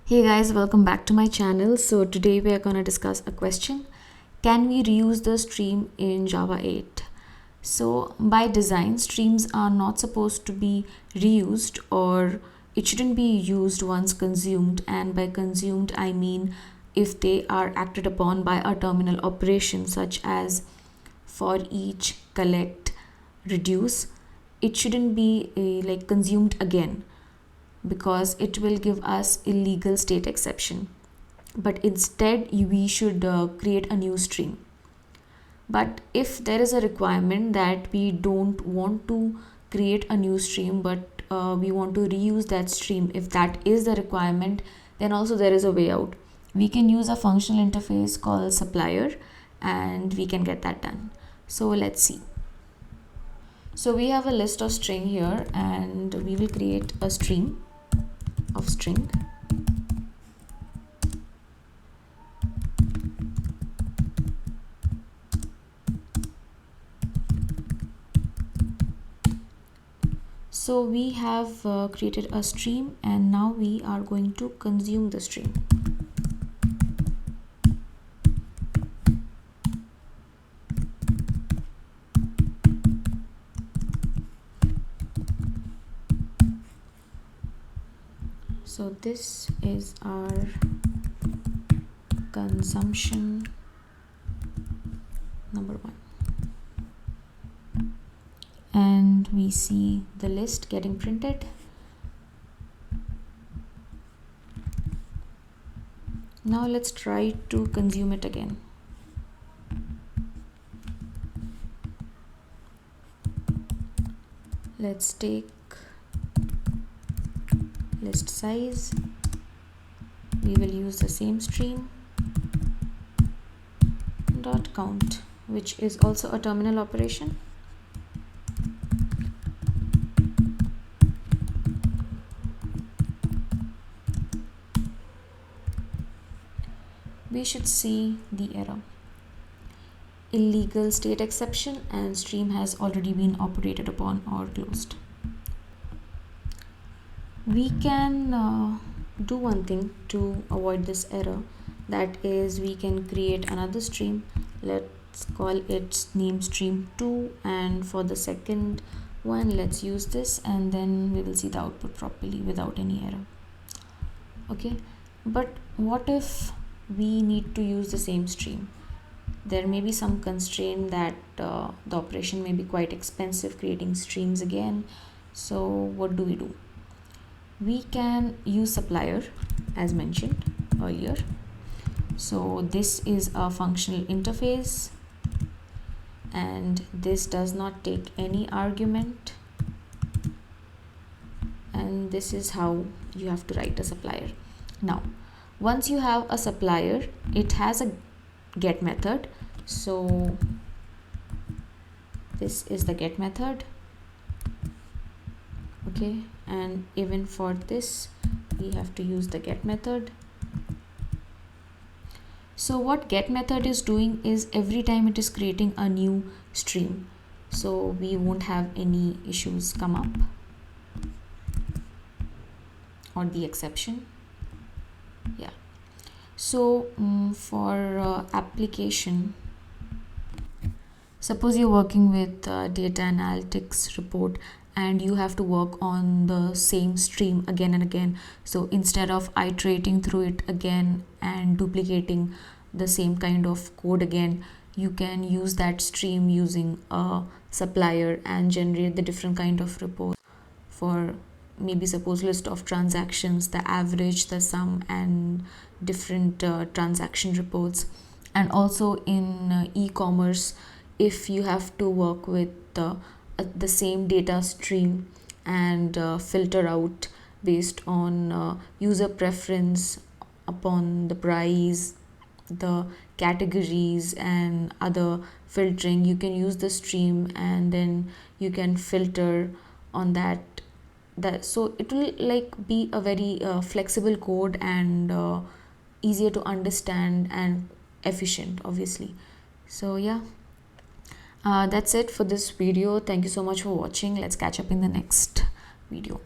Hey guys, welcome back to my channel. So today we are going to discuss a question. Can we reuse the stream in Java 8? So by design, streams are not supposed to be reused, or it shouldn't be used once consumed. And by consumed, I mean if they are acted upon by a terminal operation such as for each, collect, reduce, it shouldn't be like consumed again, because it will give us illegal state exception. But instead we should create a new stream. But if there is a requirement that we don't want to create a new stream, but we want to reuse that stream, if that is the requirement, then also there is a way out. We can use a functional interface called supplier and we can get that done. So let's see. So we have a list of string here and we will create a stream of string. So we have created a stream and now we are going to consume the stream. So this is our consumption number 1. And we see the list getting printed. Now let's try to consume it again. Let's take list size. We will use the same stream dot count, which is also a terminal operation. We should see the error. Illegal state exception and stream has already been operated upon or closed. We can do one thing to avoid this error. That is, we can create another stream. Let's call it name stream 2, and for the second one let's use this, and then we will see the output properly without any error. Okay, but what if we need to use the same stream? There may be some constraint that the operation may be quite expensive creating streams again. So what do? We can use supplier as mentioned earlier. So this is a functional interface and this does not take any argument, and this is how you have to write a supplier. Now once you have a supplier, it has a get method. So this is the get method. Okay, and even for this we have to use the get method. So what get method is doing is every time it is creating a new stream, so we won't have any issues come up or the exception. Yeah. So for application, suppose you're working with data analytics report and you have to work on the same stream again and again. So instead of iterating through it again and duplicating the same kind of code again, you can use that stream using a supplier and generate the different kind of reports for maybe suppose list of transactions, the average, the sum, and different transaction reports. And also in e-commerce, if you have to work with the same data stream and filter out based on user preference upon the price, the categories and other filtering, you can use the stream and then you can filter on that. So it will like be a very flexible code and easier to understand and efficient, obviously. So yeah, that's it for this video. Thank you so much for watching. Let's catch up in the next video.